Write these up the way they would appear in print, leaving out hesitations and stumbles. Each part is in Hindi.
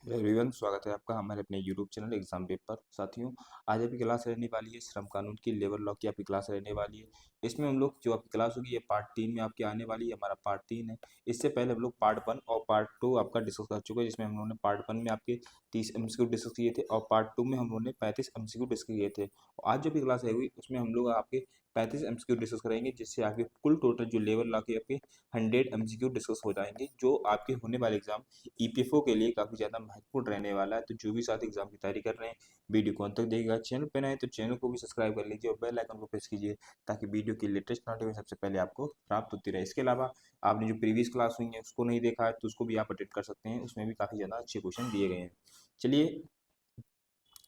हेलो एवरीवन, स्वागत है आपका हमारे अपने यूट्यूब चैनल एग्जाम पेपर। साथियों, आज आपकी क्लास रहने वाली है श्रम कानून की, लेबर लॉ की आपकी क्लास रहने वाली है। इसमें हम लोग जो आपकी क्लास होगी ये पार्ट 3 में आपकी आने वाली है, हमारा पार्ट 3 है। इससे पहले हम लोग पार्ट 1 और पार्ट 2 आपका डिस्कस कर चुके हैं, जिसमें हम लोगों ने पार्ट 1 में आपके 30 एमसीक्यू डिस्कस किए थे और पार्ट 2 में हम लोगों ने 35 एमसीक्यू डिस्कस किए थे। और आज जो भी क्लास है हुई उसमें हम लोग आपके 35 एमसीक्यू डिस्कस करेंगे, जिससे आपके कुल टोटल जो लेबर लॉ के आपके 100 एमसीक्यू डिस्कस हो जाएंगे, जो आपके होने वाले एग्जाम ईपीएफओ के लिए काफ़ी ज़्यादा महत्वपूर्ण रहने वाला है। तो जो भी साथी एग्जाम की तैयारी कर रहे हैं, वीडियो को अंत तक देखिएगा। चैनल पर नए तो चैनल को भी सब्सक्राइब कर लीजिए और बेल आइकन को प्रेस कीजिए, ताकि वीडियो की लेटेस्ट नोटिफिकेशन सबसे पहले आपको प्राप्त होती रहे। इसके अलावा आपने जो प्रीवियस क्लास हुई है उसको नहीं देखा है तो उसको भी आप अटेंड कर सकते हैं, उसमें भी काफ़ी ज़्यादा अच्छे क्वेश्चन दिए गए हैं। चलिए,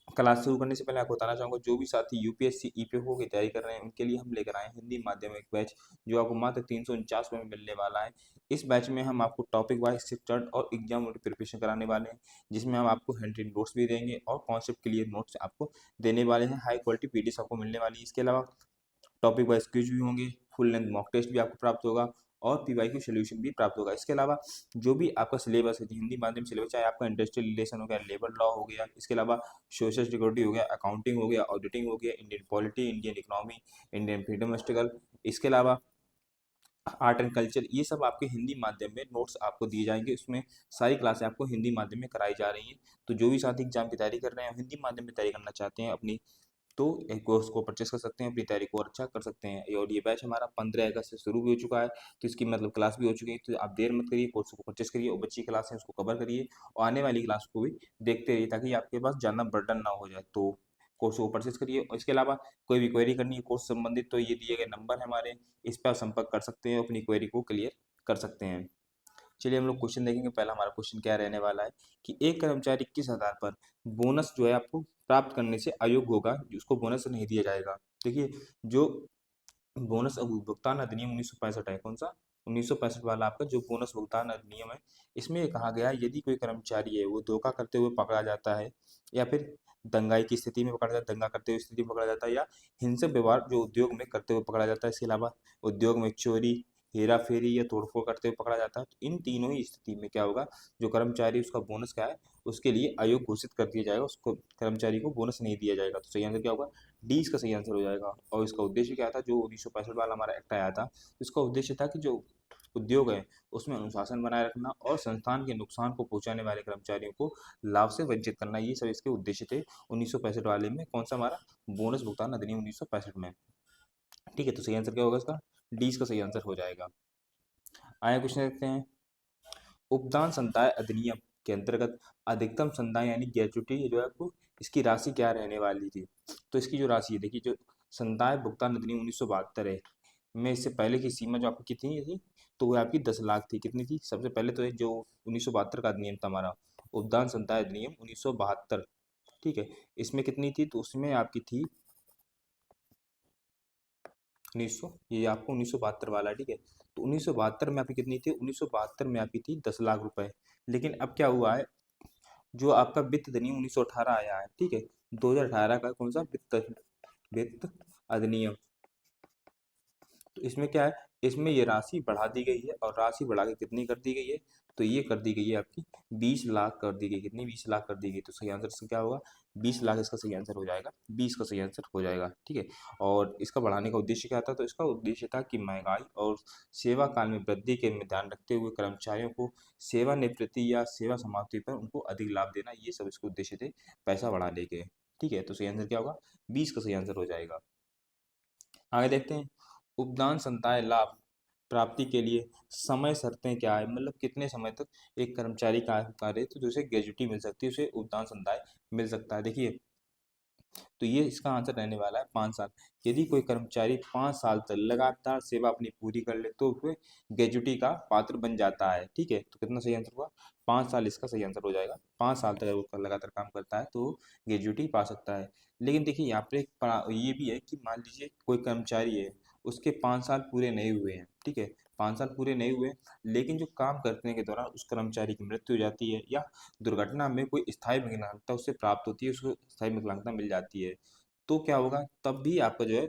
क्लास शुरू करने से पहले आपको बताना चाहूँगा, जो भी साथी यूपीएससी ईपीएफओ की तैयारी कर रहे हैं उनके लिए हम लेकर आए हैं हिंदी माध्यम एक बैच, जो आपको मात्र 349 में मिलने वाला है। इस बैच में हम आपको टॉपिक वाइज शिफ्ट और एग्जाम प्रिपरेशन कराने वाले हैं, जिसमें हम आपको हैंड रिटन नोट्स भी देंगे और कॉन्सेप्ट क्लियर नोट्स आपको देने वाले हैं। हाई क्वालिटी पीडीएफ आपको मिलने वाली है। इसके अलावा टॉपिक वाइज क्विज भी होंगे, फुल लेंथ मॉक टेस्ट भी आपको प्राप्त होगा और पीवाईक्यू सॉल्यूशन भी प्राप्त होगा। इसके अलावा जो भी आपका सिलेबस है हिंदी माध्यम सिलेबस, चाहे आपका इंडस्ट्रियल रिलेशन हो गया, लेबर लॉ हो गया, इसके अलावा सोशल सिक्योरिटी हो गया, अकाउंटिंग हो गया, ऑडिटिंग हो गया, Indian polity, Indian economy, Indian freedom struggle, इसके अलावा आर्ट एंड कल्चर, ये सब आपके हिंदी माध्यम में नोट्स आपको दिए जाएंगे। उसमें सारी क्लासें आपको हिंदी माध्यम में कराई जा रही हैं। तो जो भी साथी एग्जाम की तैयारी कर रहे हैं, हिंदी माध्यम में तैयारी करना चाहते हैं अपनी, तो एक कोर्स को परचेस कर सकते हैं, अपनी तैयारी को और अच्छा कर सकते हैं। और ये बैच हमारा 15 अगस्त से शुरू भी हो चुका है, तो इसकी मतलब क्लास भी हो चुकी है। तो आप देर मत करिए, कोर्स को परचेस करिए और बच्ची क्लास है उसको कवर करिए और आने वाली क्लास को भी देखते रहिए, ताकि आपके पास ज़्यादा बर्डन ना हो जाए। तो कोर्स को परचेस करिए। और इसके अलावा कोई भी क्वेरी करनी है कोर्स संबंधित, तो ये दिए गए नंबर है हमारे, इस पर आप संपर्क कर सकते हैं, अपनी क्वेरी को क्लियर कर सकते हैं। चलिए हम लोग क्वेश्चन देखेंगे। पहला हमारा क्वेश्चन क्या रहने वाला है कि एक कर्मचारी किस आधार पर बोनस जो है आपको प्राप्त करने से अयोग्य होगा, उसको बोनस नहीं दिया जाएगा। देखिए, जो बोनस भुगतान अधिनियम 1965 है, कौन सा 1965 वाला आपका जो बोनस भुगतान अधिनियम है, इसमें ये कहा गया है यदि कोई कर्मचारी है वो धोखा करते हुए पकड़ा जाता है, या फिर दंगाई की स्थिति में पकड़ा जाता है, दंगा करते हुए स्थिति में पकड़ा जाता है, या हिंसक व्यवहार जो उद्योग में करते हुए पकड़ा जाता है, इसके अलावा उद्योग में चोरी, हेरा फेरी या तोड़फोड़ करते हुए पकड़ा जाता है, तो इन तीनों ही स्थिति में क्या होगा, जो कर्मचारी उसका बोनस क्या है उसके लिए अयोग्य घोषित कर दिया जाएगा, उसको कर्मचारी को बोनस नहीं दिया जाएगा। तो सही आंसर क्या होगा, डी इसका सही आंसर हो जाएगा। और इसका उद्देश्य क्या था, जो 1965 वाला हमारा एक्ट आया था, इसका उद्देश्य था कि जो उद्योग है उसमें अनुशासन बनाए रखना और संस्थान के नुकसान को पहुंचाने वाले कर्मचारियों को लाभ से वंचित करना, ये सब इसके उद्देश्य थे 1965 वाले में। कौन सा हमारा बोनस भुगतान अधिनियम 1965 में। ठीक है, तो सही आंसर क्या होगा इसका, डी इसका सही आंसर हो जाएगा। आगे क्वेश्चन देखते हैं। उपदान संदाय अधिनियम के अंतर्गत अधिकतम संदाय यानी ग्रेच्युटी जो है आपको, इसकी राशि क्या रहने वाली थी। तो इसकी जो राशि है, देखिए, जो संदाय भुगतान अधिनियम 1972 है में इससे पहले की सीमा जो आपकी कितनी थी, तो वो आपकी 10 लाख थी। कितनी थी, सबसे पहले तो ये जो 1972 का अधिनियम था हमारा, उपदान संदाय अधिनियम 1972, ठीक है, इसमें कितनी थी, तो उसमें आपकी थी 1900, ये आपको 1972 वाला है, ठीक है। तो 1972 में आपकी कितनी थी, 1972 में आपकी थी 10 लाख रुपए। लेकिन अब क्या हुआ है, जो आपका वित्त अधिनियम 1918 आया है, ठीक है, 2018 का कौन सा वित्त अधिनियम, तो इसमें क्या है, इसमें ये राशि बढ़ा दी गई है और राशि बढ़ा के कितनी कर दी गई है, तो ये कर दी गई है आपकी 20 लाख कर दी गई। कितनी, 20 लाख कर दी गई। तो सही आंसर इसका क्या होगा, 20 लाख इसका सही आंसर हो जाएगा, 20 का सही आंसर हो जाएगा, ठीक है। और इसका बढ़ाने का उद्देश्य क्या था, तो इसका उद्देश्य था कि महंगाई और सेवा काल में वृद्धि के में ध्यान रखते हुए कर्मचारियों को सेवानिवृत्ति या सेवा समाप्ति पर उनको अधिक लाभ देना, ये सब इसके उद्देश्य थे पैसा बढ़ाने के। ठीक है, तो सही आंसर क्या होगा, 20 का सही आंसर हो जाएगा। आगे देखते हैं। उपदान संदाय लाभ प्राप्ति के लिए समय शर्तें क्या है, मतलब कितने समय तक एक कर्मचारी कार्य तो जो उसे ग्रेजुटी मिल सकती है, उसे उपदान संदाय मिल सकता है। देखिए, तो ये इसका आंसर रहने वाला है 5 साल। यदि कोई कर्मचारी 5 साल तक लगातार सेवा अपनी पूरी कर ले तो वह ग्रेजुटी का पात्र बन जाता है, ठीक है। तो कितना सही आंसर हुआ, 5 साल इसका सही आंसर हो जाएगा। 5 साल तक अगर वो लगातार काम करता है तो ग्रेजुटी पा सकता है। लेकिन देखिए, यहाँ पे ये भी है कि मान लीजिए कोई कर्मचारी है, उसके 5 साल पूरे नहीं हुए हैं, ठीक है, 5 साल पूरे नहीं हुए, लेकिन जो काम करने के दौरान उस कर्मचारी की मृत्यु हो जाती है, या दुर्घटना में कोई स्थायी विकलांगता उससे प्राप्त होती है, उसको स्थायी विकलांगता मिल जाती है, तो क्या होगा, तब भी आपका जो है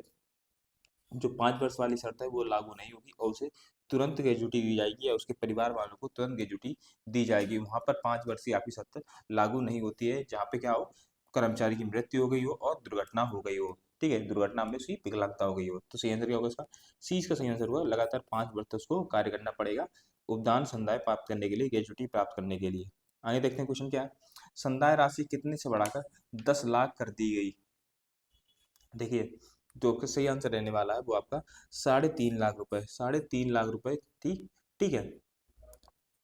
जो 5 वर्ष वाली शर्त है वो लागू नहीं होगी और उसे तुरंत ग्रेजुटी दी जाएगी या उसके परिवार वालों को तुरंत ग्रेजुटी दी जाएगी। वहाँ पर 5 वर्षीय आपकी शर्त लागू नहीं होती है, जहाँ पे क्या हो, कर्मचारी की मृत्यु हो गई हो और दुर्घटना हो गई हो। ठीक है, दुर्घटना में उसकी विकलांगता हो गई हो। तो सही आंसर क्या होगा इसका? सी इसका सही आंसर होगा। लगातार 5 वर्ष तक उसको कार्य करना पड़ेगा उपदान संदाय प्राप्त करने के लिए, ग्रेजुटी प्राप्त करने के लिए। आगे देखते हैं क्वेश्चन क्या है। संदाय राशि कितने से बढ़ाकर 10 लाख कर दी गई? देखिए, जो कि सही आंसर रहने वाला है वो आपका 3.5 लाख रुपए, 3.5 लाख रुपए थी। ठीक है,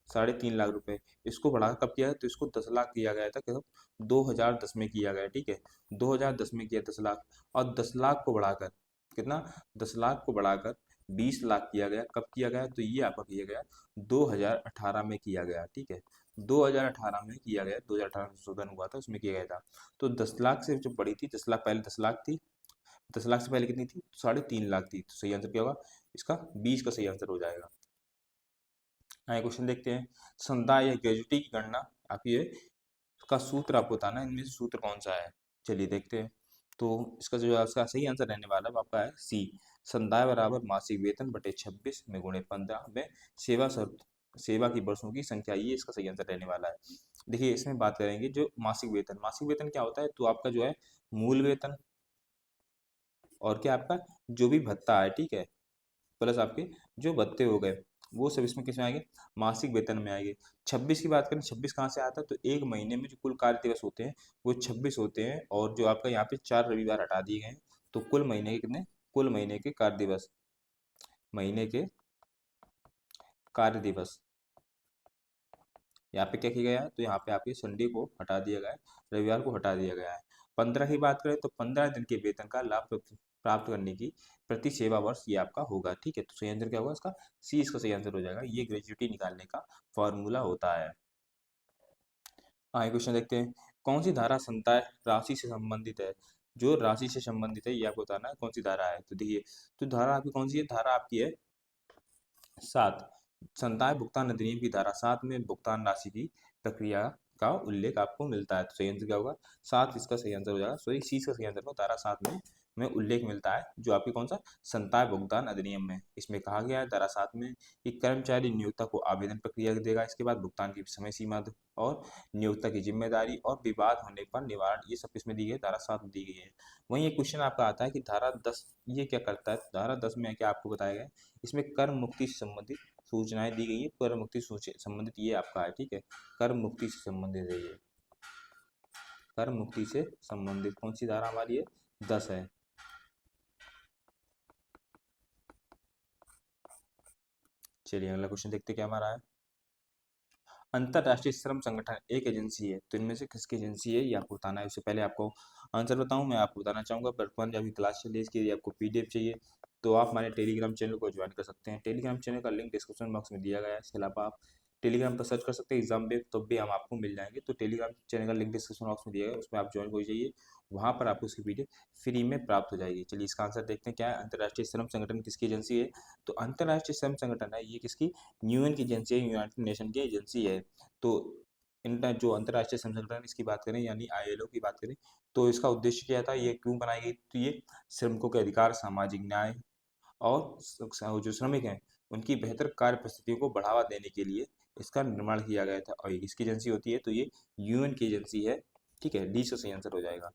3.5 लाख रुपए इसको बढ़ा कब किया है, तो इसको 10 लाख किया गया था कब? 2010 में किया गया। ठीक है, 2010 में किया 10 लाख, और 10 लाख को बढ़ाकर कितना, 10 लाख को बढ़ाकर 20 लाख किया गया। कब किया गया, तो ये आपका किया गया 2018 में किया गया। ठीक है, 2018 में किया गया, 2018 में संशोधन हुआ था, उसमें किया गया था। तो 10 लाख से जो बड़ी थी, 10 लाख पहले 10 लाख थी, 10 लाख से पहले कितनी थी, 3.5 लाख थी। तो सही आंसर क्या होगा इसका? 20 का सही आंसर हो जाएगा। आगे क्वेश्चन देखते हैं। संदाय या ग्रेजुटी की गणना आप ये का सूत्र आपको बताना है, इनमें से सूत्र कौन सा है। चलिए देखते हैं। तो इसका जो इसका सही आंसर रहने वाला है वो आपका है सी, संदाय बराबर मासिक वेतन बटे 26 में गुणे 15 में सेवा की वर्षों की संख्या, ये इसका सही आंसर रहने वाला है। देखिए, इसमें बात करेंगे जो मासिक वेतन क्या होता है, तो आपका जो है मूल वेतन और क्या आपका जो भी भत्ता है, ठीक है, प्लस आपके जो भत्ते हो गए, वो सब इसमें किस में आएंगे, मासिक वेतन में आएंगे। 26 की बात करें, 26 कहाँ से आता है, तो एक महीने में जो कुल कार्य दिवस होते हैं वो 26 होते हैं, और जो आपका यहाँ पे 4 रविवार हटा दिए गए हैं, तो कुल महीने के कितने, कुल महीने के कार्य दिवस, महीने के कार्य दिवस यहाँ पे क्या किया गया है, तो यहाँ पे आपके संडे को हटा दिया गया है, रविवार को हटा दिया गया है। 15 की बात करें तो 15 दिन के वेतन का लाभ प्राप्त करने की प्रति सेवा वर्ष ये आपका होगा। ठीक है, तो सही आंसर क्या होगा इसका? सी इसका सही आंसर हो जाएगा। ये ग्रेजुटी निकालने का फॉर्मूला होता है। आगे क्वेश्चन देखते हैं। कौन सी धारा संदाय राशि से संबंधित है? जो राशि से संबंधित है ये आपको बताना है कौन सी धारा है। तो देखिए, तो धारा आपकी कौन सी है, धारा आपकी है 7, संदाय भुगतान अधिनियम की धारा 7 में भुगतान राशि की प्रक्रिया का उल्लेख आपको मिलता है। तो सही आंसर क्या होगा? 7 इसका सही आंसर हो जाएगा। सॉरी, सी इसका सही आंसर होगा। धारा 7 में उल्लेख मिलता है, जो आपकी कौन सा, संदाय भुगतान अधिनियम में। इसमें कहा गया है धारा 7 में कि कर्मचारी नियोक्ता को आवेदन प्रक्रिया देगा, इसके बाद भुगतान की समय सीमा और नियोक्ता की जिम्मेदारी और विवाद होने पर निवारण, ये सब इसमें दी गई है, धारा 7 में दी गई है। वहीं एक क्वेश्चन आपका आता है कि धारा 10 ये क्या करता है। धारा 10 में क्या आपको बताया गया है, इसमें कर मुक्ति से संबंधित सूचनाएं दी गई है। कर मुक्ति से संबंधित ये आपका है। ठीक है, कर मुक्ति से संबंधित है ये, कर मुक्ति से संबंधित कौन सी धारा हमारी है, 10 है। चलिए अगला क्वेश्चन देखते क्या हमारा है। अंतरराष्ट्रीय श्रम संगठन एक एजेंसी है, तो इनमें से किसकी एजेंसी है ये आपको बताना है। उससे पहले आपको आंसर बताऊं, मैं आपको बताना चाहूंगा वर्तमान जो अभी क्लास चल रही है, इसके लिए आपको पीडीएफ चाहिए तो आप हमारे टेलीग्राम चैनल को ज्वाइन कर सकते हैं। टेलीग्राम चैनल का लिंक डिस्क्रिप्शन बॉक्स में दिया गया है। इसके अलावा आप टेलीग्राम पर सर्च कर सकते हैं एग्जाम बेब, तो भी हम आपको मिल जाएंगे। तो टेलीग्राम चैनल का लिंक डिस्क्रिप्शन बॉक्स में दिया गया है, उसमें आप ज्वाइन हो जाइए, वहाँ पर आपको उसकी पीडीएफ फ्री में प्राप्त हो जाएगी। चलिए इसका आंसर देखते हैं क्या है। अंतर्राष्ट्रीय श्रम संगठन किसकी एजेंसी है, तो अंतर्राष्ट्रीय श्रम संगठन है ये किसकी, यूएन की एजेंसी है, यूनाइटेड नेशन की एजेंसी है। तो इंटर जो अंतर्राष्ट्रीय श्रम संगठन इसकी बात करें यानी आईएलओ की बात करें, तो इसका उद्देश्य क्या था, ये क्यों बनाई गई, तो ये श्रमिकों के अधिकार, सामाजिक न्याय और जो श्रमिक हैं उनकी बेहतर कार्य परिस्थितियों को बढ़ावा देने के लिए इसका निर्माण किया गया था। और इसकी एजेंसी होती है तो ये यूएन की एजेंसी है। ठीक है, डी से सही आंसर हो जाएगा।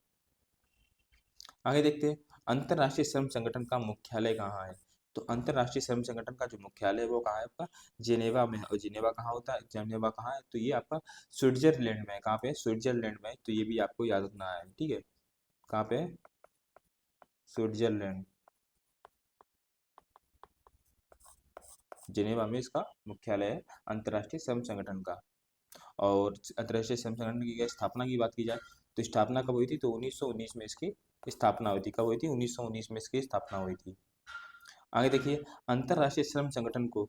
आगे देखते हैं, अंतर्राष्ट्रीय श्रम संगठन का मुख्यालय कहाँ है। तो अंतर्राष्ट्रीय श्रम संगठन का जो मुख्यालय है वो कहाँ है आपका, जेनेवा में है। और जेनेवा कहाँ होता है, जेनेवा कहाँ है, तो ये आपका स्विट्जरलैंड में है। कहाँ पे है, स्विट्जरलैंड में है। तो ये भी आपको याद रखना है। ठीक है, कहाँ पे है, स्विट्जरलैंड, जेनेवा में इसका मुख्यालय है अंतर्राष्ट्रीय श्रम संगठन का। और अंतर्राष्ट्रीय श्रम संगठन की स्थापना की बात की जाए तो स्थापना कब हुई थी, तो 1919 में इसकी स्थापना हुई थी। कब हुई थी, 1919 में इसकी स्थापना हुई थी। आगे देखिए, अंतर्राष्ट्रीय श्रम संगठन को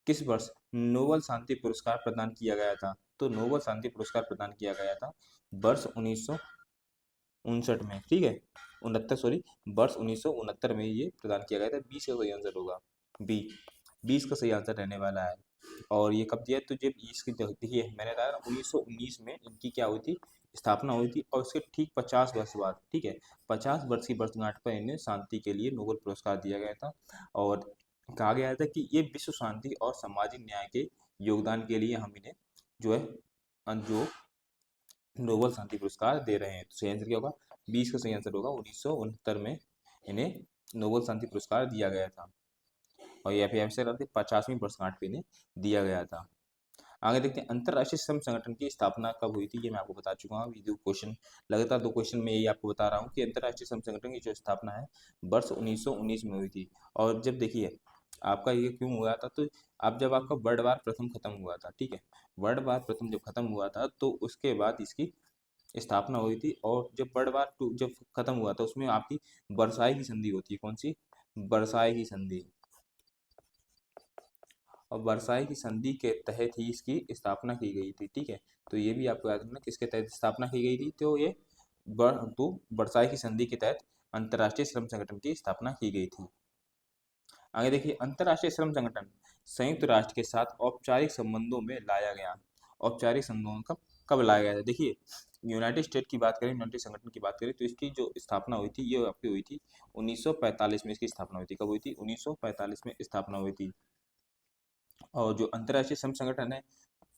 किस वर्ष नोबल शांति पुरस्कार प्रदान किया गया था। तो नोबल शांति पुरस्कार प्रदान किया गया था वर्ष 1959 में। ठीक है, 69, सॉरी, वर्ष 1969 में ये प्रदान किया गया था। 20 का सही आंसर होगा बी, 20 का सही आंसर रहने वाला है। और ये कब दिया, तो जब इसकी देखिए मैंने बताया 1919 में इनकी क्या हुई थी, स्थापना हुई थी। और उसके ठीक 50 वर्ष बाद, ठीक है, 50 वर्ष की वर्षगांठ पर इन्हें शांति के लिए नोबेल पुरस्कार दिया गया था। और कहा गया था कि ये विश्व शांति और सामाजिक न्याय के योगदान के लिए हम इन्हें जो है जो नोबल शांति पुरस्कार दे रहे हैं। तो सही आंसर क्या होगा? 20 का सही आंसर होगा। 1969 में इन्हें नोबल शांति पुरस्कार दिया गया था और ये फिर से 50वीं वर्षगांठ पे इन्हें दिया गया था। आगे देखते हैं, अंतर्राष्ट्रीय श्रम संगठन की स्थापना कब हुई थी? ये मैं आपको बता चुका हूँ। ये 2 क्वेश्चन लगातार 2 क्वेश्चन में यही आपको बता रहा हूँ कि अंतर्राष्ट्रीय श्रम संगठन की जो स्थापना है वर्ष 1919 में हुई थी। और जब देखिए आपका ये क्यों हुआ था, तो अब जब आपका वर्ल्ड वार प्रथम खत्म हुआ था, ठीक है, वर्ल्ड वार प्रथम जब खत्म हुआ था तो उसके बाद इसकी स्थापना हुई थी। और जब वर्ल्ड वार टू जब खत्म हुआ था उसमें आपकी वर्साई की संधि होती है। कौन सी? वर्साई की संधि। और वर्साई की संधि के तहत ही इसकी स्थापना की गई थी, ठीक है। तो ये भी आपको याद रखना किसके तहत स्थापना की गई थी, तो ये वर्साई की संधि के तहत अंतर्राष्ट्रीय श्रम संगठन की स्थापना की गई थी। आगे देखिए, अंतर्राष्ट्रीय श्रम संगठन संयुक्त राष्ट्र के साथ औपचारिक संबंधों में लाया गया। औपचारिक संबंधों कब कब लाया गया था? देखिए, यूनाइटेड स्टेट की बात करें, यूनाइटेड संगठन की बात करें, तो इसकी जो स्थापना हुई थी ये आपकी हुई थी 1945 में। इसकी स्थापना हुई थी। कब हुई थी? 1945 में स्थापना हुई थी। और जो अंतर्राष्ट्रीय श्रम संगठन है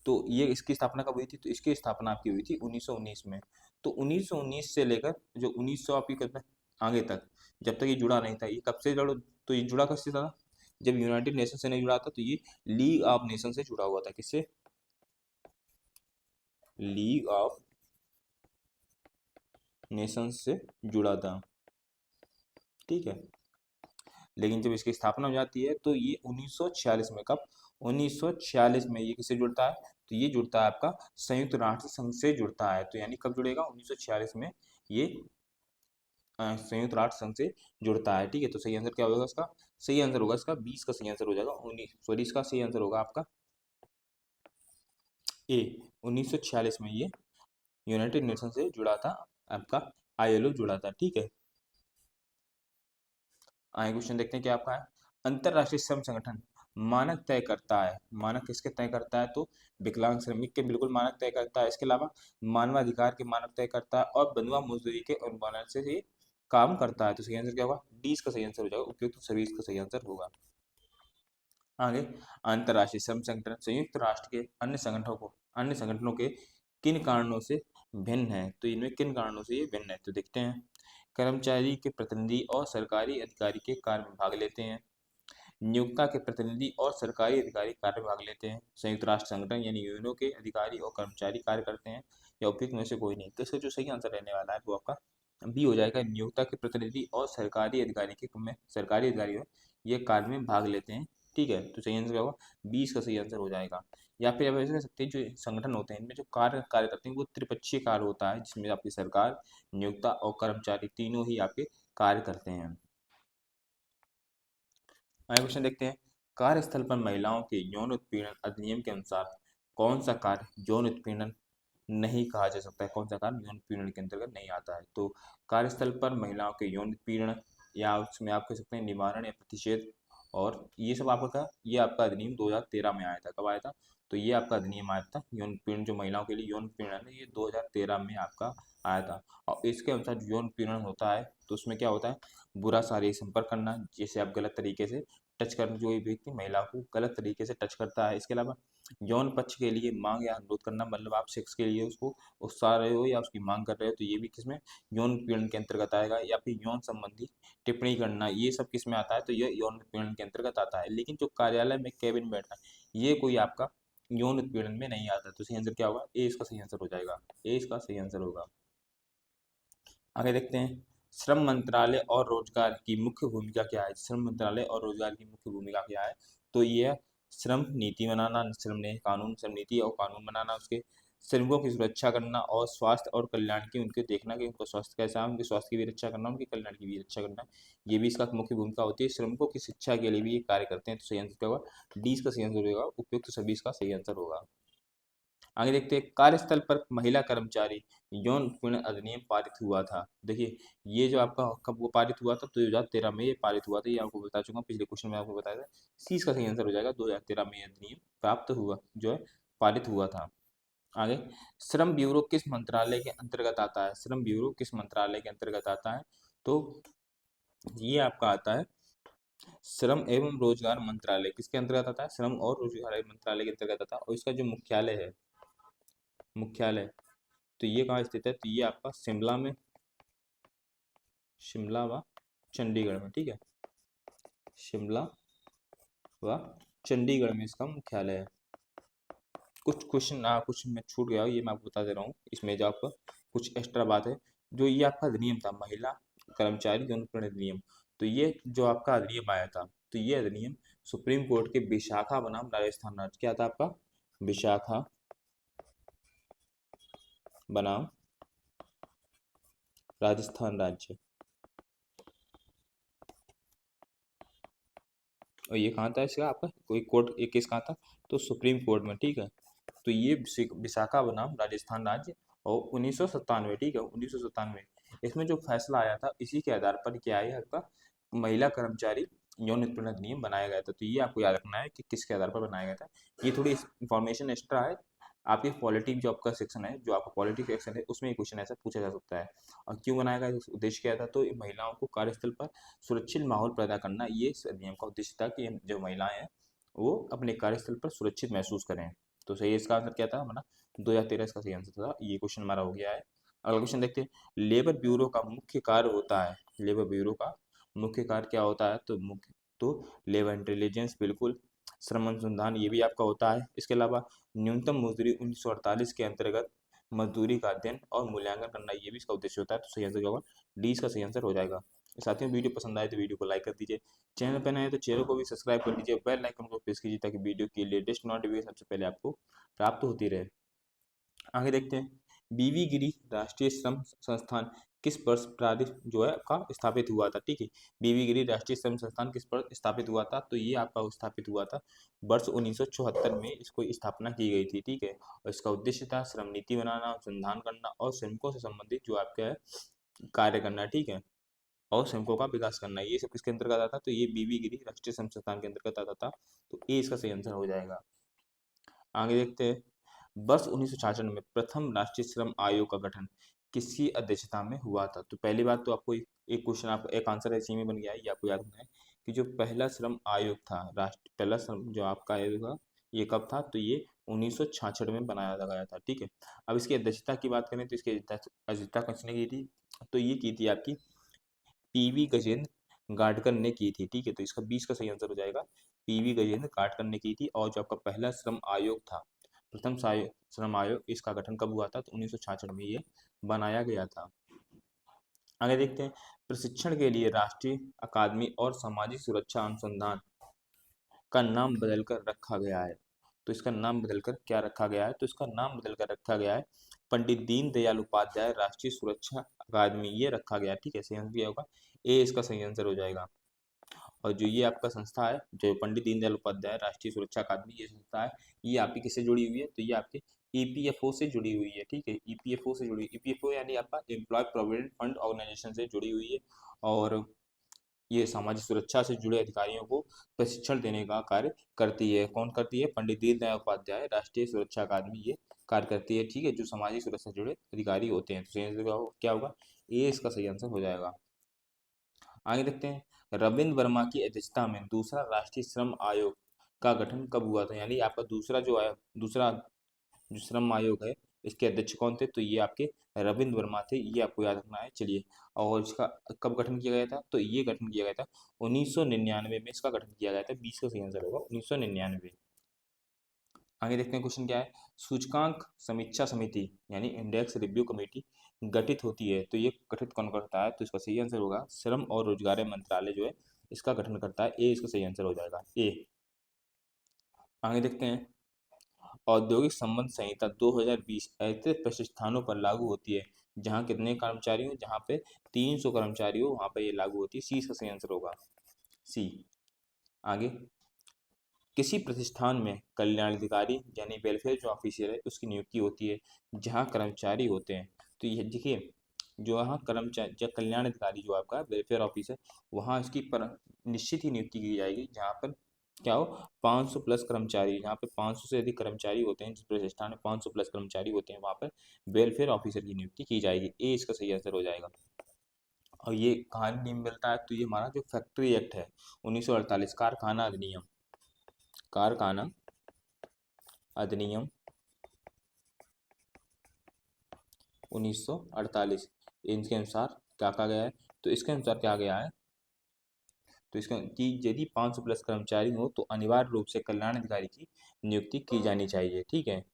तो ये इसकी स्थापना कब हुई थी? तो इसकी स्थापना आपकी हुई थी 1919 में। तो 1919 से लेकर जो 1900 आपकी कितना आगे तक, जब तक ये जुड़ा नहीं था, ये कब से जुड़ा? तो ये जुड़ा कब से था? जब यूनाइटेड नेशन से नहीं जुड़ा था, तो ये लीग ऑफ नेशन से जुड़ा हुआ था। किससे? लीग ऑफ नेशन से जुड़ा था, ठीक है। लेकिन जब इसकी स्थापना हो जाती है तो ये 1946 में, कब? 1946 में ये किससे जुड़ता है? तो ये जुड़ता है आपका संयुक्त राष्ट्र संघ से जुड़ता है। तो यानी कब जुड़ेगा? 1946 में ये संयुक्त राष्ट्र संघ से जुड़ता है, ठीक है। तो सही आंसर क्या होगा इसका? सही आंसर होगा इसका 20 का सही आंसर हो जाएगा। 19 सॉरी, इसका सही आंसर होगा आपका ए। 1946 में ये यूनाइटेड नेशन से जुड़ा था, आपका ILO जुड़ा था, ठीक है। आगे क्वेश्चन देखते हैं क्या आपका है। अंतरराष्ट्रीय श्रम संगठन मानक तय करता है। मानक किसके तय करता है? तो विकलांग श्रमिक के बिल्कुल मानक तय करता है। इसके अलावा मानवाधिकार के मानक तय करता है और बंधुआ मजदूरी के उन्मूलन से ये काम करता है। तो सही आंसर क्या होगा? 20 का सही आंसर हो जाएगा। उपयुक्त सभी इसका सही आंसर होगा। आगे, अंतरराष्ट्रीय श्रम संगठन संयुक्त राष्ट्र के अन्य संगठनों के किन कारणों से भिन्न है? तो इनमें किन कारणों से ये भिन्न है? तो देखते हैं। कर्मचारी के प्रतिनिधि और सरकारी अधिकारी के कार्य में भाग लेते हैं। नियोक्ता के प्रतिनिधि और सरकारी अधिकारी कार्य में भाग लेते हैं। संयुक्त राष्ट्र संगठन यानी यूएनओ के अधिकारी और कर्मचारी कार्य करते हैं। या उपयुक्त में से कोई नहीं। तो इसका जो सही आंसर रहने वाला है वो आपका बी हो जाएगा। नियोक्ता के प्रतिनिधि और सरकारी अधिकारी के सरकारी अधिकारी ये कार्य में भाग लेते हैं, ठीक है। तो सही आंसर क्या होगा? 20 का सही आंसर हो जाएगा। या फिर आप ऐसे कह सकते हैं जो संगठन होते हैं इनमें जो कार्य करते हैं वो त्रिपक्षीय कार्य होता है, जिसमें आपकी सरकार, नियोक्ता और कर्मचारी तीनों ही आपके कार्य करते हैं। आगे क्वेश्चन देखते हैं। कार्यस्थल पर महिलाओं के यौन उत्पीड़न अधिनियम के अनुसार कौन सा कार्य यौन उत्पीड़न नहीं कहा जा सकता है? कौन सा कार्य यौन उत्पीड़न के अंतर्गत नहीं आता है? तो कार्यस्थल पर महिलाओं के यौन उत्पीड़न, या उसमें आप कह सकते हैं निवारण या प्रतिषेध, और ये सब आपका ये आपका अधिनियम 2013 में आया था। कब आया था? तो ये आपका अधिनियम आया था यौन उत्पीड़न, जो महिलाओं के लिए यौन उत्पीड़न है, ये 2013 में आपका आया था। और इसके अनुसार जो यौन उत्पीड़न होता है तो उसमें क्या होता है? बुरा शारीरिक संपर्क करना, जैसे आप गलत तरीके से टच करना, जो व्यक्ति महिला को गलत तरीके से टच करता है। इसके अलावा यौन पक्ष के लिए मांग या अनुरोध करना, मतलब आप सेक्स के लिए उसको उकसा रहे हो या उसकी मांग कर रहे हो, तो ये भी किसमें? यौन उत्पीड़न के अंतर्गत आएगा। या फिर यौन संबंधी टिप्पणी करना, ये सब किसमें आता है? तो ये यौन उत्पीड़न के अंतर्गत आता है। लेकिन जो कार्यालय में केबिन में बैठना, ये कोई आपका यौन उत्पीड़न में नहीं आता। तो सही आंसर क्या होगा? ए इसका सही आंसर हो जाएगा। ए इसका सही आंसर होगा। आगे देखते हैं। श्रम मंत्रालय और रोजगार की मुख्य भूमिका क्या है? श्रम मंत्रालय और रोजगार की मुख्य भूमिका क्या है? तो ये है श्रम नीति बनाना, श्रम नीति और कानून बनाना, उसके श्रमिकों की सुरक्षा करना और स्वास्थ्य और कल्याण की उनके देखना कि उनका स्वास्थ्य कैसा है, उनके स्वास्थ्य की भी रक्षा करना, उनके कल्याण की भी रक्षा करना, ये भी इसका मुख्य भूमिका होती है। श्रमिकों की शिक्षा के लिए भी ये कार्य करते हैं। तो सही आंसर क्या होगा? डी इसका सही आंसर होगा। उपयुक्त सभी इसका सही आंसर होगा। आगे देखते हैं। कार्यस्थल पर महिला कर्मचारी यौन उत्पीड़न अधिनियम पारित हुआ था। देखिए, ये जो आपका कब वो पारित हुआ था? 2013 में ये पारित हुआ था। ये आपको बता चुका हूँ, पिछले क्वेश्चन में आपको बताया था। सी इसका सही आंसर हो जाएगा। 2013 में ये अधिनियम प्राप्त हुआ, जो है पारित हुआ था। आगे, श्रम ब्यूरो किस मंत्रालय के अंतर्गत आता है? श्रम ब्यूरो किस मंत्रालय के अंतर्गत आता है? तो ये आपका आता है श्रम एवं रोजगार मंत्रालय किसके अंतर्गत आता है? श्रम और रोजगार मंत्रालय के अंतर्गत आता है। और इसका जो मुख्यालय है, मुख्यालय, तो ये कहाँ स्थित है? तो ये आपका शिमला में, शिमला व चंडीगढ़ में, ठीक है, शिमला व चंडीगढ़ में इसका मुख्यालय है। कुछ क्वेश्चन कुछ में छूट गया हो, ये मैं आपको बता दे रहा हूँ। इसमें जो आपका कुछ एक्स्ट्रा बात है, जो ये आपका अधिनियम था महिला कर्मचारी जन अधिनियम, तो ये जो आपका अधिनियम आया था, तो ये अधिनियम सुप्रीम कोर्ट के विशाखा बनाम राजस्थान राज्य, क्या था आपका? विशाखा बनाम राजस्थान राज्य, और ये कहाँ था इसका? आपका कोई कोर्ट, एक केस कहाँ था? तो सुप्रीम कोर्ट में, ठीक है। तो ये विशाखा बनाम राजस्थान राज्य, और 1997, ठीक है, 1997 इसमें जो फैसला आया था, इसी के आधार पर क्या है आपका महिला कर्मचारी यौन उत्पीड़न अधिनियम बनाया गया था। तो ये आपको याद रखना है कि किसके आधार पर बनाया गया था। ये थोड़ी इंफॉर्मेशन एक्स्ट्रा है। आपके पॉलिटिक जो आपका सेक्शन है, जो आपका पॉलिटिक सेक्शन है, उसमें क्वेश्चन ऐसा पूछा जा सकता है। और क्यों बनाया गया, उद्देश्य क्या था? तो महिलाओं को कार्यस्थल पर सुरक्षित माहौल पैदा करना, ये इस अधिनियम का उद्देश्य था कि जो महिलाएं हैं वो अपने कार्यस्थल पर सुरक्षित महसूस करें। तो सही इसका आंसर क्या था हमारा? 2013 इसका सही आंसर था। ये क्वेश्चन हमारा हो गया है। अगला क्वेश्चन देखते हैं। लेबर ब्यूरो का मुख्य कार्य होता है, लेबर ब्यूरो का मुख्य कार्य क्या होता है? तो मुख्य, तो लेबर इंटेलिजेंस, बिल्कुल। श्रम अनुसंधान, ये भी आपका होता है। इसके अलावा न्यूनतम मजदूरी 1948 के अंतर्गत मजदूरी का अध्ययन और मूल्यांकन करना, ये भी इसका उद्देश्य होता है। तो सही आंसर क्या होगा? डी इसका सही आंसर हो जाएगा। साथियों, वीडियो पसंद आए तो वीडियो को लाइक कर दीजिए, चैनल पर नए हैं तो चैनल को भी सब्सक्राइब कर लीजिए, बेल आइकन को प्रेस कीजिए ताकि वीडियो की लेटेस्ट नोटिफिकेशन सबसे पहले आपको प्राप्त होती रहे। आगे देखते हैं। बीवी गिरी राष्ट्रीय श्रम संस्थान किस वर्ष प्रारंभ जो है आपका स्थापित हुआ था? ठीक है, बीवी गिरी राष्ट्रीय श्रम संस्थान किस वर्ष स्थापित हुआ था? तो ये आपका स्थापित हुआ था वर्ष 1974 में, इसको स्थापना की गई थी, ठीक है। और इसका उद्देश्य था श्रम नीति बनाना, अनुसंधान करना और श्रमिकों से संबंधित जो आपका है कार्य करना, ठीक है, और श्रमिकों का विकास करना। ये सब किसके अंतर्गत आता? तो ये बीवी गिरी राष्ट्रीय श्रम संस्थान के अंतर्गत आता था। तो ये इसका सही आंसर हो जाएगा। आगे देखते हैं। वर्ष 1966 में प्रथम राष्ट्रीय श्रम आयोग का गठन किसकी अध्यक्षता में हुआ था? तो पहली बात तो आपको एक क्वेश्चन, आप एक आंसर इसी में बन गया है, ये आपको याद रखना है कि जो पहला श्रम आयोग था, राष्ट्र पहला श्रम जो आपका आयोग था, ये कब था? तो ये 1966 में बनाया गया था, ठीक है। अब इसकी अध्यक्षता की बात करें तो इसकी अध्यक्षता किसने की थी? तो ये की थी आपकी पीवी गजेंद्र गाडकर ने की थी, ठीक है। तो इसका 20 का सही आंसर हो जाएगा, पीवी गजेंद्र गाडकर ने की थी। और जो आपका पहला श्रम आयोग था, प्रथम श्रम आयोग, इसका गठन कब हुआ था? तो 1966 में ये बनाया गया था। आगे देखते हैं। प्रशिक्षण के लिए राष्ट्रीय अकादमी और सामाजिक सुरक्षा अनुसंधान का नाम बदलकर रखा गया है। तो इसका नाम बदलकर क्या रखा गया है? तो इसका नाम बदलकर रखा गया है पंडित दीनदयाल उपाध्याय राष्ट्रीय सुरक्षा अकादमी, ये रखा गया, ठीक है। सही आंसर क्या होगा? ए इसका सही आंसर हो जाएगा। और जो ये आपका संस्था है, जो पंडित दीनदयाल उपाध्याय राष्ट्रीय सुरक्षा अकादमी, ये संस्था है, ये आपकी किससे जुड़ी हुई है? तो ये आपके ईपीएफओ से जुड़ी हुई है, ठीक है। ईपीएफओ से जुड़ी, ईपीएफओ यानी आपका एम्प्लॉय प्रोविडेंट फंड ऑर्गेनाइजेशन से जुड़ी हुई है। और ये सामाजिक सुरक्षा से जुड़े अधिकारियों को प्रशिक्षण देने का कार्य करती है। कौन करती है? पंडित दीनदयाल उपाध्याय राष्ट्रीय सुरक्षा अकादमी ये कार्य करती है, ठीक है, जो सामाजिक सुरक्षा से जुड़े अधिकारी होते हैं। तो सही आंसर क्या होगा? ये इसका सही आंसर हो जाएगा। आगे देखते हैं। रविंद्र वर्मा की अध्यक्षता में दूसरा राष्ट्रीय श्रम आयोग का गठन कब हुआ था? यानी आपका दूसरा जो आयोग, दूसरा जो श्रम आयोग है, इसके अध्यक्ष कौन थे? तो ये आपके रविंद्र वर्मा थे, ये आपको याद रखना है। चलिए, और इसका कब गठन किया गया था? तो ये गठन किया गया था 1999 में, इसका गठन किया गया था। 20 का सही आंसर होगा 1999। आगे देखते हैं क्वेश्चन क्या है। सूचकांक समीक्षा समिति यानी इंडेक्स रिव्यू कमेटी गठित होती है, तो ये गठित कौन करता है? तो इसका सही आंसर होगा श्रम और रोजगार मंत्रालय जो है इसका गठन करता है। ए इसका सही आंसर हो जाएगा, ए। आगे देखते हैं। औद्योगिक संबंध संहिता 2020 ऐसे प्रतिष्ठानों पर लागू होती है जहां कितने कर्मचारी हो? जहां पे 300 कर्मचारी हो, वहां पे ये लागू होती है। सी इसका सही आंसर होगा, सी। आगे, किसी प्रतिष्ठान में कल्याणाधिकारी यानी वेलफेयर जो ऑफिसर है उसकी नियुक्ति होती है जहां कर्मचारी होते हैं। तो ये देखिए, जो यहाँ कर्मचारी, जब कल्याण अधिकारी जो आपका वेलफेयर ऑफिसर, वहाँ इसकी पर निश्चित ही नियुक्ति की जाएगी जहाँ पर क्या हो, 500 प्लस कर्मचारी, जहाँ पे 500 से अधिक कर्मचारी होते हैं, जिस प्रतिष्ठान में 500 प्लस कर्मचारी होते हैं, वहाँ पर वेलफेयर ऑफिसर की नियुक्ति की जाएगी। ए इसका सही आंसर हो जाएगा। और ये कहाँ नियम मिलता है, तो ये हमारा जो फैक्ट्री एक्ट है 1948, कारखाना अधिनियम, कारखाना अधिनियम 1948, इनके अनुसार क्या कहा गया है, तो इसके अनुसार क्या गया है, तो इसका कि यदि 500 प्लस कर्मचारी हो तो अनिवार्य रूप से कल्याण अधिकारी की नियुक्ति की जानी चाहिए। ठीक है,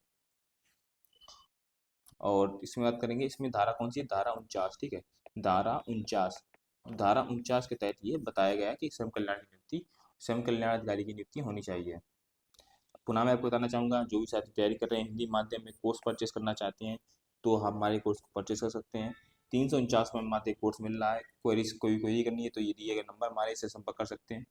और इसमें बात करेंगे, इसमें धारा कौन सी है, धारा 49। ठीक है, धारा 49, धारा 49 के तहत ये बताया गया है कि श्रम कल्याण की नियुक्ति, श्रम कल्याण अधिकारी की नियुक्ति होनी चाहिए। पुनः मैं आपको बताना चाहूँगा, जो भी साथी तैयारी कर रहे हैं, हिंदी माध्यम में कोर्स परचेस करना चाहते हैं तो हमारे कोर्स को परचेस कर सकते हैं। 349 में मात्र कोर्स मिल रहा है। कोई क्वेरी करनी है तो ये दिए गए नंबर हमारे से संपर्क कर सकते हैं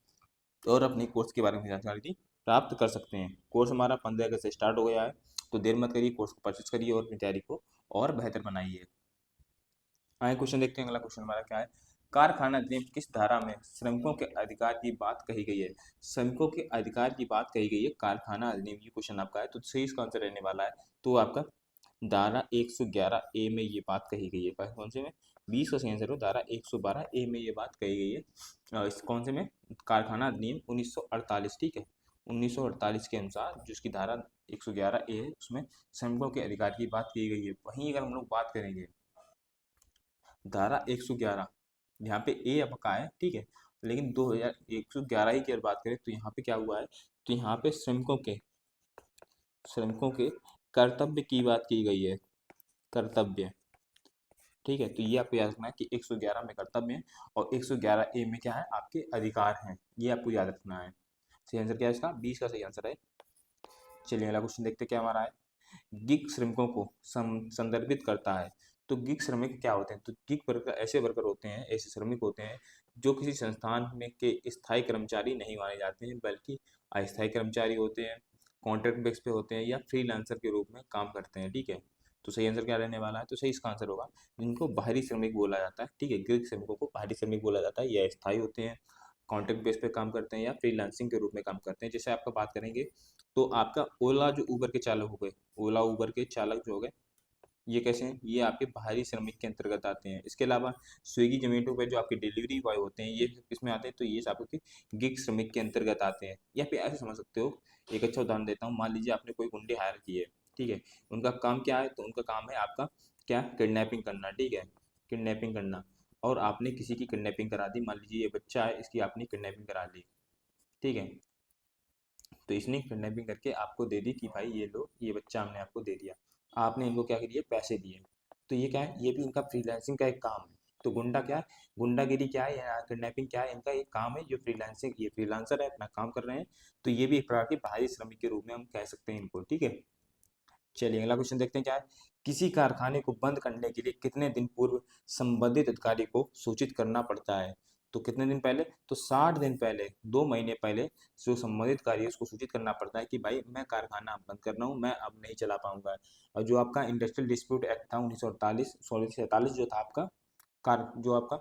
और अपने कोर्स के बारे में जानकारी प्राप्त कर सकते हैं। कोर्स हमारा 15 अगस्त से स्टार्ट हो गया है, तो देर मत करिए, कोर्स को परचेस करिए और अपनी तैयारी को और बेहतर बनाइए। आगे क्वेश्चन देखते हैं, अगला क्वेश्चन हमारा क्या है, कारखाना अधिनियम किस धारा में श्रमिकों के अधिकार की बात कही गई है, श्रमिकों के अधिकार की बात कही गई है कारखाना अधिनियम, ये क्वेश्चन आपका है, तो सही इसका आंसर रहने वाला है, तो आपका धारा 111 ए में ये बात कही गई है। कौन से में, 20 का सही आंसर हो, धारा 112 ए में ये बात कही गई है। इस कौन से में, कारखाना अधिनियम 1948। ठीक है, 1948 के अनुसार जिसकी धारा 111 ए है उसमें श्रमिकों के अधिकार की बात की गई है। वहीं अगर हम लोग बात करेंगे धारा 111, यहाँ पे ए आपका है, ठीक है, लेकिन 2111 ही की अगर बात करें तो यहाँ पे क्या हुआ है, तो यहाँ पे श्रमिकों के कर्तव्य की बात की गई है, कर्तव्य। ठीक है, तो ये आपको याद रखना है कि 111 में कर्तव्य है और 111 ए में क्या है, आपके अधिकार हैं, ये आपको याद रखना है। सही आंसर क्या है इसका, 20 का सही आंसर है। चलिए अगला क्वेश्चन देखते क्या हमारा है, गिग श्रमिकों को संदर्भित करता है, तो गिग श्रमिक क्या होते हैं, तो गिग वर्कर ऐसे वर्कर होते हैं, ऐसे श्रमिक होते हैं जो किसी संस्थान में के स्थायी कर्मचारी नहीं माने जाते हैं बल्कि अस्थायी कर्मचारी होते हैं, कॉन्ट्रैक्ट बेस पे होते हैं या फ्रीलांसर के रूप में काम करते हैं। ठीक है, तो सही आंसर क्या रहने वाला है, तो सही इसका आंसर होगा जिनको बाहरी श्रमिक बोला जाता है। ठीक है, गिग श्रमिकों को बाहरी श्रमिक बोला जाता है, या स्थायी होते हैं, कॉन्ट्रैक्ट बेस पे काम करते हैं या फ्रीलांसिंग के रूप में काम करते हैं। जैसे आपका बात करेंगे तो आपका ओला जो उबर के चालक हो गए, ओला उबर के चालक जो हो गए, ये कैसे हैं, ये आपके बाहरी श्रमिक के अंतर्गत आते हैं। इसके अलावा स्विगी जोमेटो पे जो आपके डिलीवरी बॉय होते हैं ये किसमें आते हैं, तो ये आपके गिग श्रमिक के अंतर्गत आते हैं। या फिर ऐसे समझ सकते हो, एक अच्छा उदाहरण देता हूँ, मान लीजिए आपने कोई गुंडे हायर किए, ठीक है, उनका काम क्या है, तो उनका काम है आपका क्या, किडनैपिंग करना। ठीक है, किडनैपिंग करना, और आपने किसी की किडनैपिंग करा दी, मान लीजिए ये बच्चा है, इसकी आपने किडनैपिंग करा ली। ठीक है, तो इसने किडनैपिंग करके आपको दे दी कि भाई ये लो, ये बच्चा हमने आपको दे दिया, आपने इनको क्या करिए, पैसे दिए, तो ये क्या है, ये भी इनका फ्रीलांसिंग का एक काम है। तो गुंडा क्या है, गुंडागिरी क्या है या किडनैपिंग क्या है, इनका एक काम है जो फ्रीलांसिंग, ये फ्रीलांसर है, अपना काम कर रहे हैं, तो ये भी एक प्रकार के बाहरी श्रमिक के रूप में हम कह सकते हैं इनको। ठीक है, चलिए अगला क्वेश्चन देखते हैं क्या है, किसी कारखाने को बंद करने के लिए कितने दिन पूर्व संबंधित अधिकारी को सूचित करना पड़ता है, तो कितने दिन पहले, तो 60 दिन पहले, 2 महीने पहले जो संबंधित कार्य है उसको सूचित करना पड़ता है कि भाई मैं कारखाना बंद कर रहा हूँ, मैं अब नहीं चला पाऊंगा। और जो आपका इंडस्ट्रियल डिस्प्यूट एक्ट था 1948, सॉरी 47, जो था आपका कार जो आपका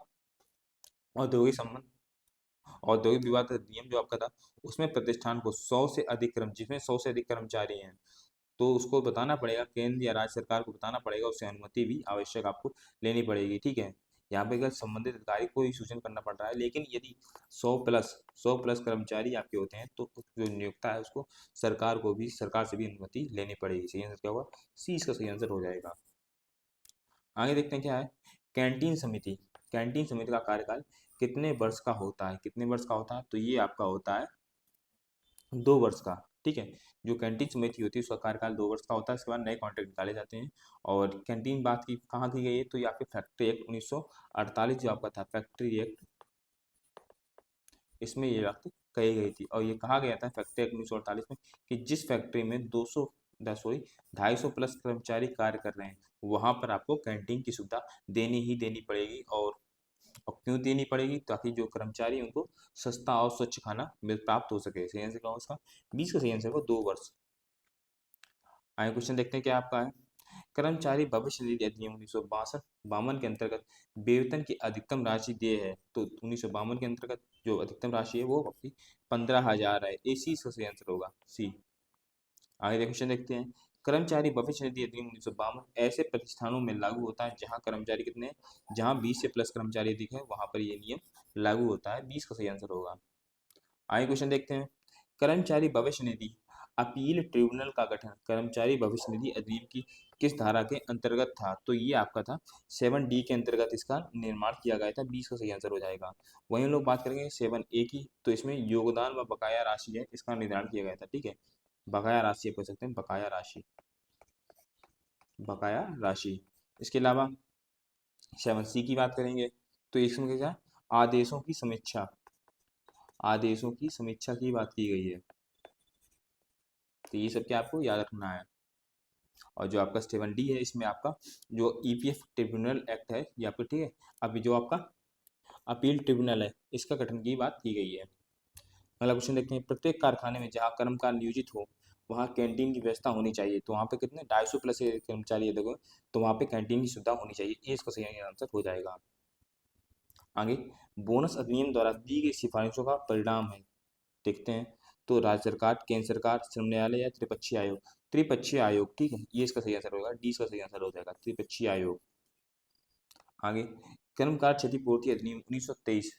औद्योगिक संबंध, औद्योगिक विवाद अधिनियम जो आपका था, उसमें प्रतिष्ठान को 100 से अधिक जिसमें 100 से अधिक कर्मचारी हैं तो उसको बताना पड़ेगा, केंद्र या राज्य सरकार को बताना पड़ेगा, उससे अनुमति भी आवश्यक आपको लेनी पड़ेगी। ठीक है, यहाँ पे अगर संबंधित अधिकारी को ही सूचना करना पड़ रहा है, लेकिन यदि 100 प्लस कर्मचारी आपके होते हैं तो जो नियोक्ता है उसको सरकार को भी, सरकार से भी अनुमति लेनी पड़ेगी। सही आंसर क्या होगा, सी इसका सही आंसर हो जाएगा। आगे देखते हैं क्या है, कैंटीन समिति, कैंटीन समिति का कार्यकाल कितने वर्ष का होता है, कितने वर्ष का होता है, तो ये आपका होता है 2 वर्ष का। ठीक है, जो कैंटीन समिति होती है उसका कार्यकाल 2 वर्ष का होता है, इसके बाद नए कॉन्ट्रैक्ट निकाले जाते हैं। और कैंटीन बात की कहाँ की गई है, तो ये आपके फैक्ट्री एक्ट 1948 जो आपका था, फैक्ट्री एक्ट, इसमें ये बात कही गई थी। और ये कहा गया था फैक्ट्री एक्ट 1948 में कि जिस फैक्ट्री में 250 प्लस कर्मचारी कार्य कर रहे हैं वहां पर आपको कैंटीन की सुविधा देनी ही देनी पड़ेगी। और क्यों देनी पड़ेगी, ताकि जो कर्मचारी हैं उनको सस्ता और स्वच्छ खाना मिल प्राप्त हो सके। सही आंसर क्या होगा उसका, 20 का सही आंसर होगा 2 वर्ष। आगे क्वेश्चन देखते हैं क्या आपका है, कर्मचारी भविष्य निधि अधिनियम 1952 के अंतर्गत वेतन की अधिकतम राशि देय है, तो 1952 के अंतर्गत जो अधिकतम राशि है वो आपकी 15,000 है। ए सी इसका सही आंसर होगा, सी। आगे क्वेश्चन देखते हैं, कर्मचारी भविष्य निधि अधिनियम 1952 ऐसे प्रतिष्ठानों में लागू होता है जहां कर्मचारी कितने, जहां 20 से प्लस कर्मचारी अधिक है वहां पर ये नियम लागू होता है। 20 का सही आंसर होगा। आगे क्वेश्चन देखते हैं। कर्मचारी भविष्य निधि अपील ट्रिब्यूनल का गठन कर्मचारी भविष्य निधि अधिनियम की किस धारा के अंतर्गत था? तो ये आपका था 7D के अंतर्गत इसका निर्माण किया गया था। 20 का सही आंसर हो जाएगा। वहीं हम लोग बात करेंगे 7A की, तो इसमें योगदान व बकाया राशि है, इसका निर्धारण किया गया था। ठीक है, बकाया राशि कह सकते हैं, बकाया राशि, बकाया राशि। इसके अलावा 7C की बात करेंगे तो इसमें क्या, आदेशों की समीक्षा, आदेशों की समीक्षा की बात की गई है। तो ये सब क्या आपको याद रखना है। और जो आपका 7D है इसमें आपका जो EPF ट्रिब्यूनल एक्ट है ये आपको, ठीक है, अभी जो आपका अपील ट्रिब्यूनल है इसका गठन की बात की गई है। अगला क्वेश्चन देखते हैं। प्रत्येक कारखाने में जहाँ कर्मकार नियोजित हो वहाँ कैंटीन की व्यवस्था होनी चाहिए। तो वहाँ पे कितने 250 प्लस कर्मचारी है देखो, तो वहाँ पे कैंटीन की सुविधा होनी चाहिए। ये इसका सही आंसर हो जाएगा। आगे, बोनस अधिनियम द्वारा दी गई सिफारिशों का परिणाम है, देखते हैं। तो राज्य सरकार, केंद्र सरकार, श्रम न्यायालय या त्रिपक्षीय आयोग? त्रिपक्षीय आयोग, ठीक है, ये इसका सही आंसर होगा। डी इसका सही आंसर हो जाएगा, त्रिपक्षीय आयोग। आगे, कर्मकार क्षतिपूर्ति अधिनियम 1923,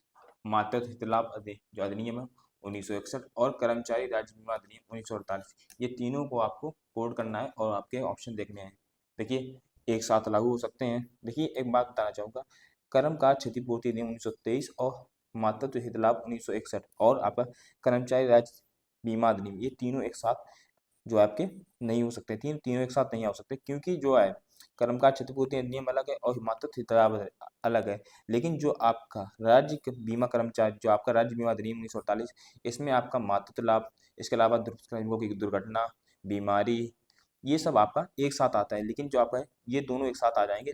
मातृत्व हित लाभ जो अधिनियम है 1961 और कर्मचारी राज्य बीमा अधिनियम 1948, ये तीनों को आपको कोड करना है और आपके ऑप्शन देखने हैं। देखिए एक साथ लागू हो सकते हैं। देखिए एक बात बताना चाहूँगा, कर्मकार क्षतिपूर्ति अधिनियम 1923 और मातृत्व हित लाभ 1961 और आपका कर्मचारी राज्य बीमा अधिनियम, ये तीनों एक साथ जो आपके नहीं हो सकते, तीनों एक साथ नहीं हो सकते, क्योंकि जो है कर्मकार क्षतिपूर्ति अधिनियम अलग है और मातृत्व हित लाभ अलग है। लेकिन जो आपका राज्य बीमा कर्मचारी, जो आपका राज्य बीमा अधिनियम 1948, इसमें आपका मातृत्व लाभ, इसके अलावा श्रमिकों की दुर्घटना, बीमारी, ये सब आपका एक साथ आता है। लेकिन जो आपका है ये दोनों एक साथ आ जाएंगे।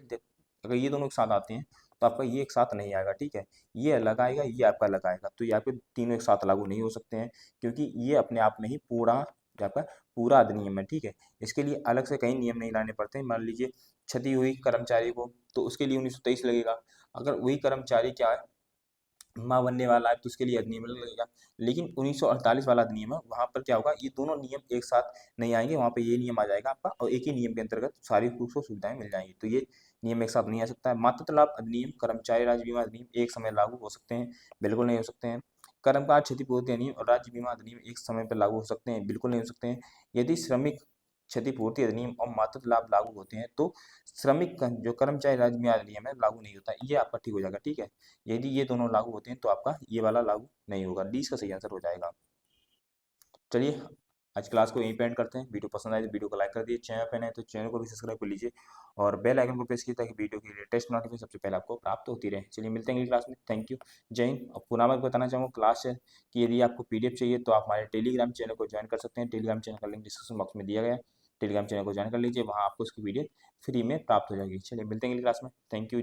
अगर ये दोनों एक साथ आते हैं तो आपका ये एक साथ नहीं आएगा, ठीक है, ये अलग आएगा, ये आपका अलग आएगा। तो ये आपके तीनों एक साथ लागू नहीं हो सकते हैं, क्योंकि ये अपने आप में ही पूरा आपका पूरा अधिनियम है। ठीक है, इसके लिए अलग से कई नियम नहीं लाने पड़ते हैं। मान लीजिए क्षति हुई कर्मचारी को, तो उसके लिए 1923 लगेगा। अगर वही कर्मचारी क्या है माँ बनने वाला है तो उसके लिए अधिनियम लगेगा। लेकिन 1948 वाला अधिनियम है, वहाँ पर क्या होगा, ये दोनों नियम एक साथ नहीं आएंगे। वहाँ पे ये नियम आ जाएगा आपका और एक ही नियम के अंतर्गत सारी उसको सुविधाएं मिल जाएंगी। तो ये नियम एक साथ नहीं आ सकता है। मातृत्व लाभ अधिनियम, कर्मचारी राज्य बीमा अधिनियम एक समय लागू हो सकते हैं? बिल्कुल नहीं हो सकते हैं। कर्मकार क्षतिपूर्ति अधिनियम और राज्य बीमा अधिनियम एक समय पर लागू हो सकते हैं? बिल्कुल नहीं हो सकते हैं। यदि श्रमिक क्षतिपूर्ति अधिनियम और मातृत्व लाभ लागू होते हैं तो श्रमिक जो कर्मचारी राज्य बीमा अधिनियम है लागू नहीं होता। ये आपका ठीक हो जाएगा। ठीक है, यदि ये दोनों लागू होते हैं तो आपका ये वाला लागू नहीं होगा। डी इसका सही आंसर हो जाएगा। चलिए आज क्लास को यहीं पे एंड करते हैं। वीडियो पसंद आए तो वीडियो को लाइक कर दिए, चैनल पर नए तो चैनल को भी सब्सक्राइब कर लीजिए और बेल आइकन को प्रेस कीजिए ताकि वीडियो की लेटेस्ट नोटिफिकेशन सबसे पहले आपको प्राप्त होती रहे। चलिए मिलते हैं अगली क्लास में। थैंक यू, जय हिंद। और पुनः मैं बताना चाहूँगा क्लास है कि यदि आपको PDF चाहिए तो आप हमारे टेलीग्राम चैनल को ज्वाइन कर सकते हैं। टेलीग्राम चैनल का लिंक डिस्क्रिप्शन बॉक्स में दिया गया है। टेलीग्राम चैनल को ज्वाइन कर लीजिए, वहाँ आपको उसकी PDF फ्री में प्राप्त हो जाएगी। चलिए मिलते हैं अगली क्लास में। Thank you.